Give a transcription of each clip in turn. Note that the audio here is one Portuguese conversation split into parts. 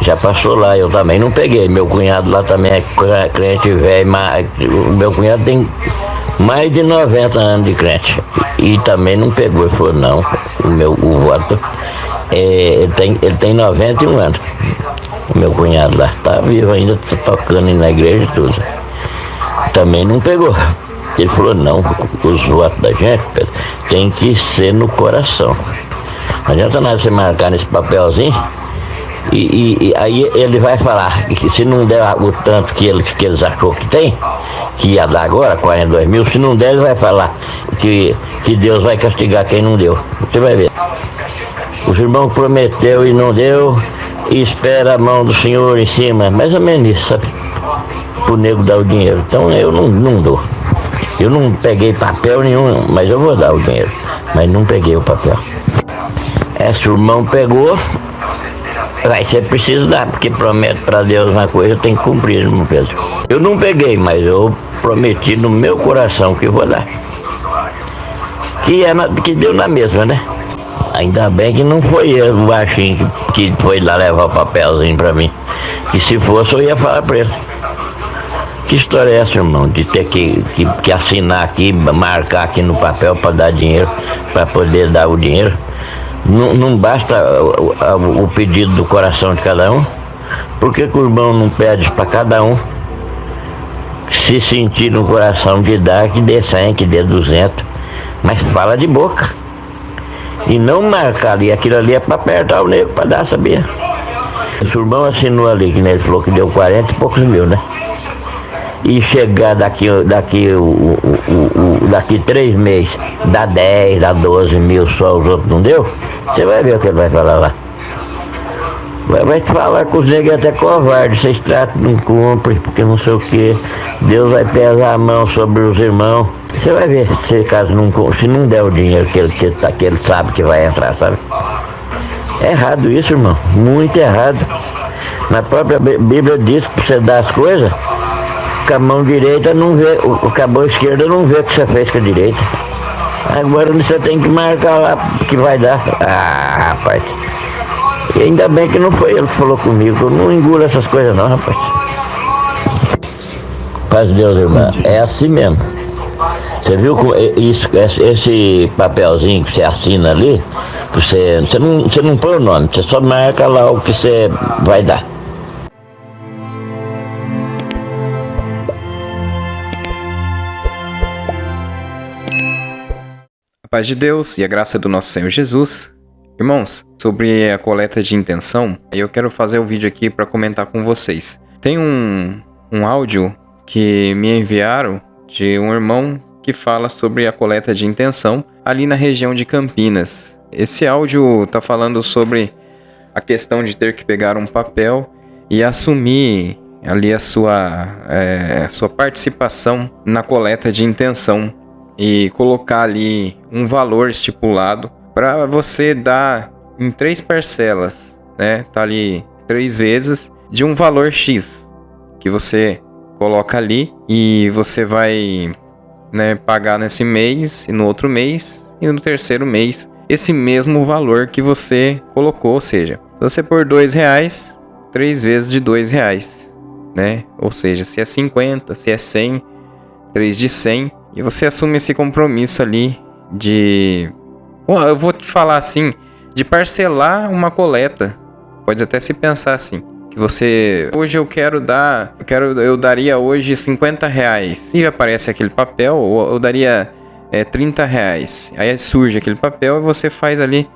Já passou lá, eu também não peguei. Meu cunhado lá também é crente velho, mas o meu cunhado tem mais de 90 anos de crente. E também não pegou. Ele falou, não, o voto, ele tem 91 anos. O meu cunhado lá tá vivo ainda, tá tocando na igreja e tudo. Também não pegou. Ele falou, não, os votos da gente, Pedro, tem que ser no coração. Não adianta nada você marcar nesse papelzinho e aí ele vai falar que se não der o tanto que eles achou que tem, que ia dar agora, 42 mil, se não der ele vai falar que Deus vai castigar quem não deu. Você vai ver. Os irmãos prometeu e não deu, e espera a mão do Senhor em cima, mais ou menos isso, sabe? Pro nego dar o dinheiro. Então eu não dou. Eu não peguei papel nenhum, mas eu vou dar o dinheiro. Mas não peguei o papel. Se o irmão pegou, vai ser preciso dar, porque promete para Deus uma coisa, tem que cumprir, irmão Pedro. Eu não peguei, mas eu prometi no meu coração que vou dar. Que deu na mesma, né? Ainda bem que não foi ele, o baixinho, que foi lá levar o papelzinho para mim. Que se fosse eu ia falar para ele. Que história é essa, irmão? De ter que assinar aqui, marcar aqui no papel para dar dinheiro, para poder dar o dinheiro. Não basta o pedido do coração de cada um? Por que o irmão não pede para cada um se sentir no coração de dar, que dê 100, que dê 200? Mas fala de boca. E não marcar ali, aquilo ali é para apertar o nego, para dar, sabia? O irmão assinou ali, que ele falou que deu 40 e poucos mil, né? E chegar daqui 3 meses, dá 10, dá 12 mil só, os outros não deu, você vai ver o que ele vai falar lá. Vai te falar que os negros é até covarde, vocês tratam, não cumprem, porque não sei o que, Deus vai pesar a mão sobre os irmãos. Você vai ver se caso se não der o dinheiro que ele sabe que vai entrar, sabe? É errado isso, irmão, muito errado. Na própria Bíblia diz que pra você dar as coisas, com a mão direita não vê, com a mão esquerda não vê o que você fez com a direita. Agora você tem que marcar lá que vai dar. Ah, rapaz. E ainda bem que não foi ele que falou comigo, eu não engulo essas coisas não, rapaz. Paz de Deus, irmã, é assim mesmo. Você viu esse papelzinho que você assina ali, você não põe o nome, você só marca lá o que você vai dar. A paz de Deus e a graça do nosso Senhor Jesus. Irmãos, sobre a coleta de intenção, eu quero fazer um vídeo aqui para comentar com vocês. Tem um áudio que me enviaram de um irmão que fala sobre a coleta de intenção ali na região de Campinas. Esse áudio está falando sobre a questão de ter que pegar um papel e assumir ali a sua participação na coleta de intenção e colocar ali um valor estipulado para você dar em 3 parcelas, né? Tá ali 3 vezes de um valor X que você coloca ali e você vai, né, pagar nesse mês e no outro mês e no terceiro mês esse mesmo valor que você colocou, ou seja, se você pôr R$2, 3 vezes de R$2, né? Ou seja, se é 50, se é 100, 3 de 100, e você assume esse compromisso ali de... eu vou te falar assim, de parcelar uma coleta. Pode até se pensar assim, que você... Hoje eu daria hoje R$50. E aparece aquele papel, ou eu daria R$30. Aí surge aquele papel e você faz ali...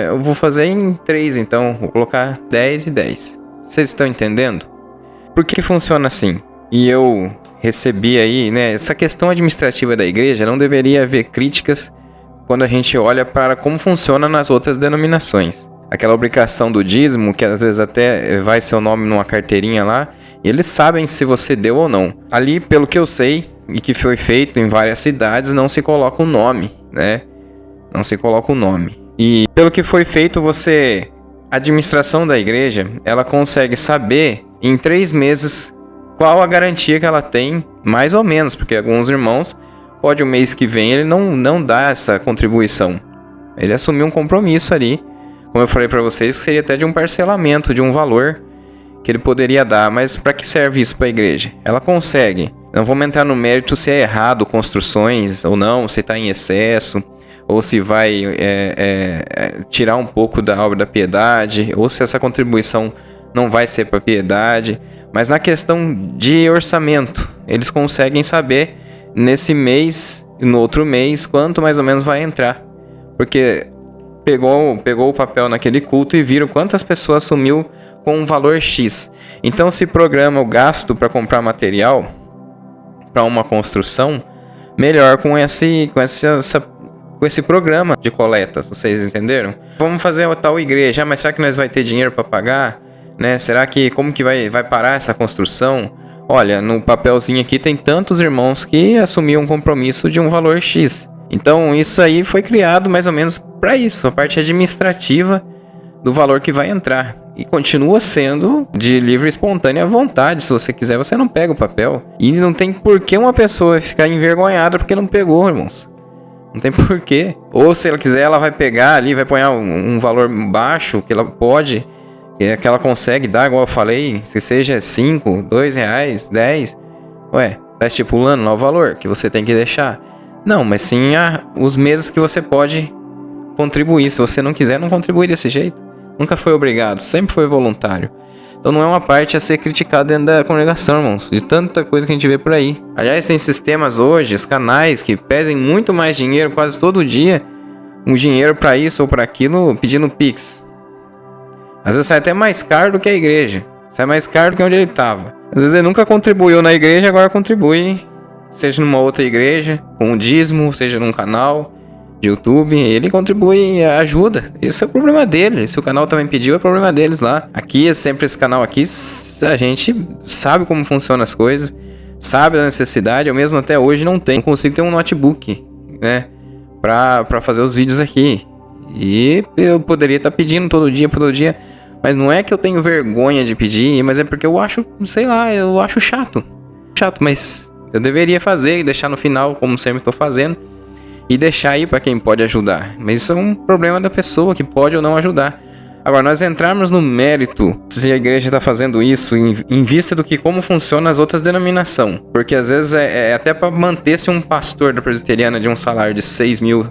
eu vou fazer em 3, então. Vou colocar 10 e 10. Vocês estão entendendo? Por que funciona assim? E eu recebi aí, né? Essa questão administrativa da igreja não deveria haver críticas quando a gente olha para como funciona nas outras denominações. Aquela obrigação do dízimo, que às vezes até vai seu nome numa carteirinha lá, e eles sabem se você deu ou não. Ali, pelo que eu sei, e que foi feito em várias cidades, não se coloca o nome, né? Não se coloca o nome. E pelo que foi feito, a administração da igreja, ela consegue saber em 3 meses qual a garantia que ela tem, mais ou menos, porque alguns irmãos, pode o mês que vem ele não dá essa contribuição. Ele assumiu um compromisso ali como eu falei para vocês, seria até de um parcelamento, de um valor que ele poderia dar. Mas para que serve isso para a igreja? Ela consegue. Não vamos entrar no mérito se é errado construções ou não, se está em excesso, ou se vai tirar um pouco da obra da piedade, ou se essa contribuição não vai ser para piedade. Mas na questão de orçamento, eles conseguem saber nesse mês e no outro mês quanto mais ou menos vai entrar. Porque pegou o papel naquele culto e viram quantas pessoas assumiu com um valor X. Então se programa o gasto para comprar material para uma construção melhor com esse programa de coletas, vocês entenderam? Vamos fazer uma tal igreja, mas será que nós vai ter dinheiro para pagar? Né? Será que como que vai parar essa construção? Olha, no papelzinho aqui tem tantos irmãos que assumiram um compromisso de um valor X. Então isso aí foi criado mais ou menos para isso, a parte administrativa do valor que vai entrar. E continua sendo de livre e espontânea vontade. Se você quiser, você não pega o papel. E não tem por que uma pessoa ficar envergonhada porque não pegou, irmãos. Não tem por quê. Ou se ela quiser, ela vai pegar ali, vai pôr um valor baixo que ela pode, que ela consegue dar, igual eu falei, se seja 5, 2 reais, 10. Ué, tá estipulando lá o valor que você tem que deixar. Não, mas sim os meses que você pode contribuir. Se você não quiser, não contribui desse jeito. Nunca foi obrigado, sempre foi voluntário. Então não é uma parte a ser criticada dentro da congregação, irmãos. De tanta coisa que a gente vê por aí. Aliás, tem sistemas hoje, os canais que pedem muito mais dinheiro quase todo dia. Um dinheiro para isso ou para aquilo, pedindo Pix. Às vezes sai até mais caro do que a igreja. Sai mais caro do que onde ele estava. Às vezes ele nunca contribuiu na igreja, agora contribui. Seja numa outra igreja, com um dízimo, seja num canal de YouTube, ele contribui e ajuda. Esse é o problema dele. Se o canal também pediu, é problema deles lá. Aqui, é sempre esse canal aqui, a gente sabe como funcionam as coisas, sabe da necessidade. Eu mesmo até hoje não consigo ter um notebook, né, pra fazer os vídeos aqui. E eu poderia estar pedindo todo dia, mas não é que eu tenho vergonha de pedir, mas é porque eu acho, sei lá, eu acho chato, mas eu deveria fazer e deixar no final, como sempre estou fazendo, e deixar aí para quem pode ajudar. Mas isso é um problema da pessoa que pode ou não ajudar. Agora, nós entrarmos no mérito se a igreja está fazendo isso em vista do que como funciona as outras denominações. Porque às vezes é até para manter-se um pastor da presbiteriana de um salário de 6 mil,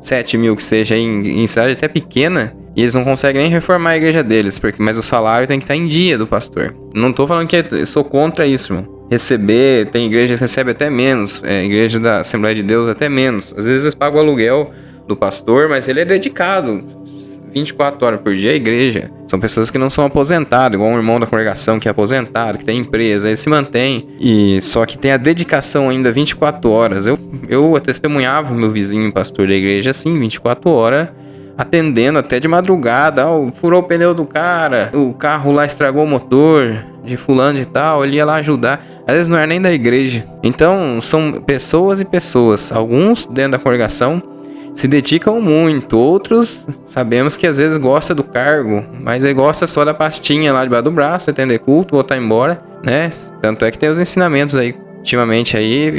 7 mil que seja em cidade até pequena, e eles não conseguem nem reformar a igreja deles, mas o salário tem que estar em dia do pastor. Não tô falando que eu sou contra isso, mano. Tem igrejas que recebem até menos, igreja da Assembleia de Deus até menos. Às vezes eles pagam o aluguel do pastor, mas ele é dedicado 24 horas por dia à igreja. São pessoas que não são aposentadas, igual um irmão da congregação que é aposentado, que tem empresa, ele se mantém, e só que tem a dedicação ainda 24 horas. Eu testemunhava o meu vizinho pastor da igreja assim, 24 horas, atendendo até de madrugada. Furou o pneu do cara, o carro lá estragou o motor de fulano de tal, ele ia lá ajudar. Às vezes não era nem da igreja. Então são pessoas e pessoas. Alguns dentro da congregação se dedicam muito, outros sabemos que às vezes gosta do cargo, mas ele gosta só da pastinha lá debaixo do braço, atender culto, voltar embora, né? Tanto é que tem os ensinamentos aí, ultimamente aí,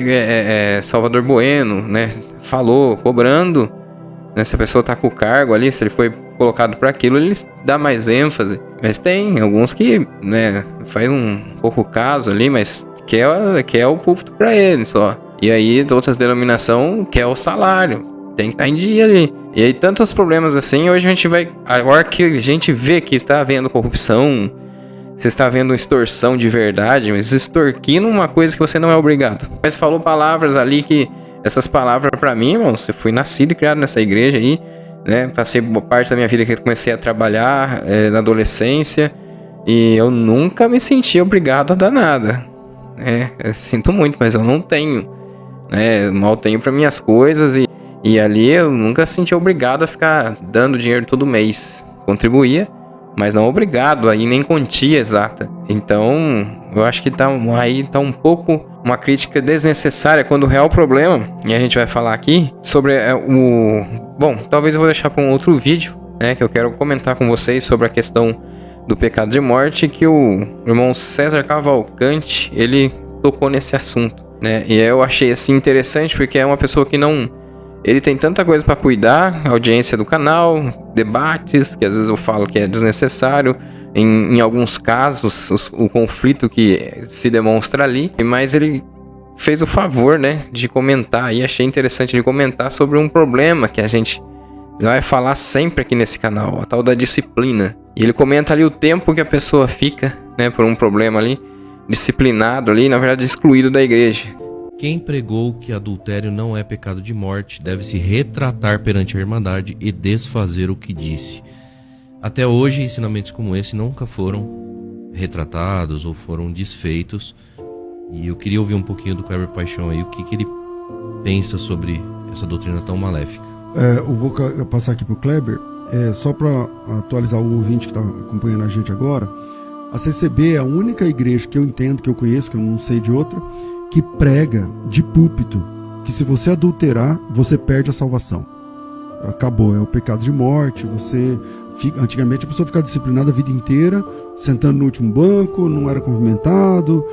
Salvador Bueno, né? Falou, cobrando, né? Se a pessoa tá com o cargo ali, se ele foi colocado para aquilo, ele dá mais ênfase. Mas tem alguns que, né, faz um pouco caso ali, mas quer o púlpito para ele só. E aí, outras denominações quer o salário. Tem que estar em dia ali. E aí, tantos problemas assim, hoje a gente vai... Agora que a gente vê que está havendo corrupção, você está havendo extorsão de verdade, mas extorquindo uma coisa que você não é obrigado. Mas falou palavras ali que... Essas palavras pra mim, irmão, eu fui nascido e criado nessa igreja aí, né? Passei boa parte da minha vida que eu comecei a trabalhar na adolescência, e eu nunca me senti obrigado a dar nada. Eu sinto muito, mas eu não tenho, né? Mal tenho para minhas coisas, e ali eu nunca senti obrigado a ficar dando dinheiro todo mês. Contribuía, mas não obrigado aí, nem quantia exata. Então, eu acho que tá um pouco uma crítica desnecessária, quando o real problema, e a gente vai falar aqui sobre Bom, talvez eu vou deixar para um outro vídeo, né, que eu quero comentar com vocês sobre a questão do pecado de morte, que o irmão César Cavalcante, ele tocou nesse assunto, né, e eu achei assim interessante, porque é uma pessoa que não Ele tem tanta coisa para cuidar, audiência do canal, debates, que às vezes eu falo que é desnecessário, em alguns casos, o conflito que se demonstra ali, mas ele fez o favor, né, de comentar, e achei interessante ele comentar sobre um problema que a gente vai falar sempre aqui nesse canal, a tal da disciplina. E ele comenta ali o tempo que a pessoa fica, né, por um problema ali, disciplinado ali, na verdade excluído da igreja. Quem pregou que adultério não é pecado de morte deve se retratar perante a Irmandade e desfazer o que disse. Até hoje, ensinamentos como esse nunca foram retratados ou foram desfeitos. E eu queria ouvir um pouquinho do Kleber Paixão aí, o que ele pensa sobre essa doutrina tão maléfica. Eu vou passar aqui para o Kleber, só para atualizar o ouvinte que está acompanhando a gente agora. A CCB é a única igreja que eu entendo, que eu conheço, que eu não sei de outra, que prega de púlpito que se você adulterar, você perde a salvação. Acabou, é o pecado de morte. Antigamente a pessoa ficava disciplinada a vida inteira, sentando no último banco, não era cumprimentado.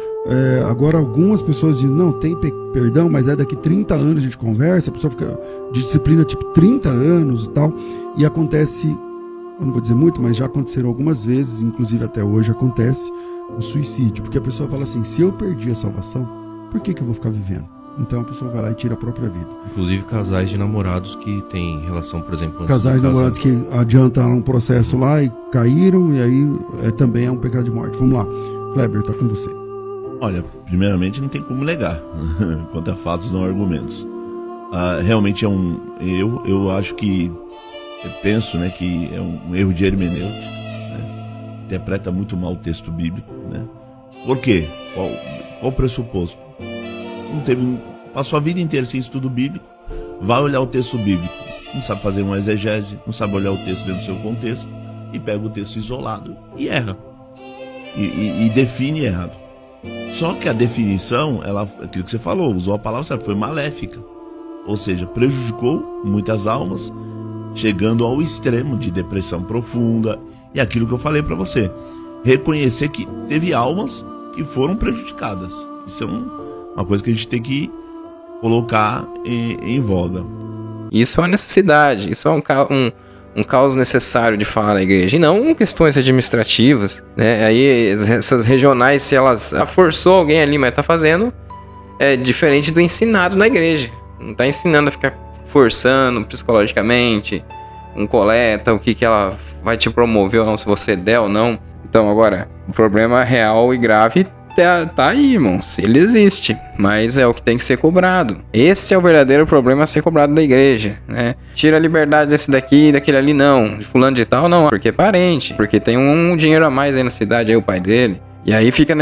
Agora algumas pessoas dizem, não, tem perdão, mas daqui 30 anos a gente conversa, a pessoa fica de disciplina tipo 30 anos e tal, e acontece, eu não vou dizer muito, mas já aconteceram algumas vezes, inclusive até hoje acontece, o suicídio, porque a pessoa fala assim, se eu perdi a salvação, por que eu vou ficar vivendo? Então a pessoa vai lá e tira a própria vida. Inclusive casais de namorados que têm relação, por exemplo... Casais de namorados que adiantaram um processo lá e caíram, e aí também é um pecado de morte. Vamos lá, Kleber, tá com você. Olha, primeiramente não tem como negar, quanto a fatos não argumentos. Realmente é eu acho que, eu penso, né, que é um erro de hermenêutica, né? Interpreta muito mal o texto bíblico, né? Por quê? Qual o pressuposto? Passou a vida inteira sem estudo bíblico, vai olhar o texto bíblico, não sabe fazer uma exegese, não sabe olhar o texto dentro do seu contexto, e pega o texto isolado e erra, e define errado. Só que a definição, aquilo que você falou, usou a palavra certa, foi maléfica, ou seja, prejudicou muitas almas, chegando ao extremo de depressão profunda, e aquilo que eu falei para você, reconhecer que teve almas que foram prejudicadas. Isso é uma coisa que a gente tem que colocar em voga. Isso é uma necessidade, isso é um caos necessário de falar na igreja, e não questões administrativas, né? Aí essas regionais, se elas forçou alguém ali, mas tá fazendo, é diferente do ensinado na igreja. Não tá ensinando a ficar forçando psicologicamente, um coleta, o que ela vai te promover ou não, se você der ou não. Então agora, o problema real e grave tá aí, irmãos. Ele existe, mas é o que tem que ser cobrado. Esse é o verdadeiro problema a ser cobrado da igreja, né? Tira a liberdade desse daqui e daquele ali, não. De fulano de tal, não. Porque é parente. Porque tem um dinheiro a mais aí na cidade, aí o pai dele. E aí fica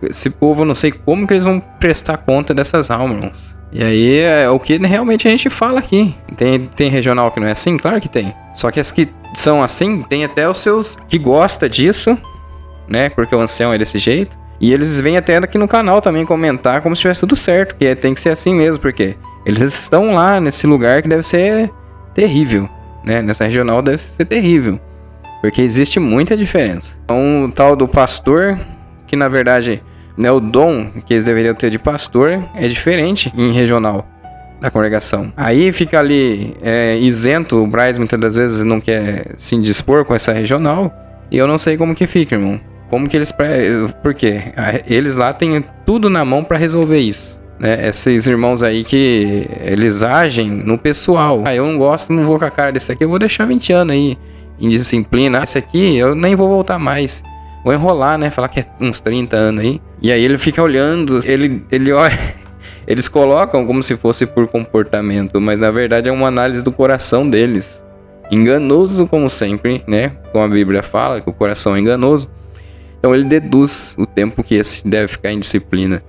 esse povo, não sei como que eles vão prestar conta dessas almas, irmãos. E aí é o que realmente a gente fala aqui. Tem regional que não é assim? Claro que tem. Só que as que são assim, tem até os seus que gostam disso, né? Porque o ancião é desse jeito. E eles vêm até aqui no canal também comentar como se tivesse tudo certo. Que tem que ser assim mesmo, porque eles estão lá nesse lugar que deve ser terrível, né? Nessa regional deve ser terrível. Porque existe muita diferença. Então, o tal do pastor, que na verdade, né, o dom que eles deveriam ter de pastor é diferente em regional da congregação. Aí fica ali isento, o Braz muitas das vezes não quer se indispor com essa regional. E eu não sei como que fica, irmão. Como que eles... Por quê? Eles lá têm tudo na mão pra resolver isso, né? Esses irmãos aí que eles agem no pessoal. Eu não gosto, não vou com a cara desse aqui, eu vou deixar 20 anos aí em disciplina. Esse aqui eu nem vou voltar mais. Vou enrolar, né? Falar que é uns 30 anos aí. E aí ele fica olhando, ele olha... Eles colocam como se fosse por comportamento, mas na verdade é uma análise do coração deles. Enganoso como sempre, né? Como a Bíblia fala, que o coração é enganoso. Então ele deduz o tempo que esse deve ficar em disciplina.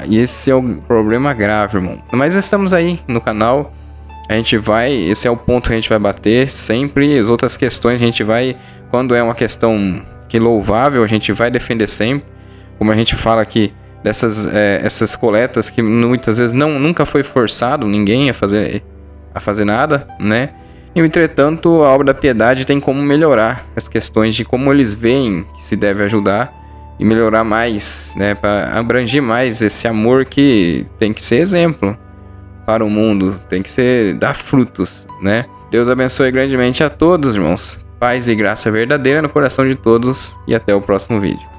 E esse é o problema grave, irmão. Mas nós estamos aí no canal. Esse é o ponto que a gente vai bater sempre. As outras questões a gente vai, quando é uma questão que louvável, a gente vai defender sempre. Como a gente fala aqui, essas coletas que muitas vezes nunca foi forçado ninguém a fazer nada, né? E, entretanto, a obra da piedade tem como melhorar as questões de como eles veem que se deve ajudar e melhorar mais, né? Para abranger mais esse amor que tem que ser exemplo. para o mundo, tem que ser dar frutos, né? Deus abençoe grandemente a todos, irmãos. Paz e graça verdadeira no coração de todos e até o próximo vídeo.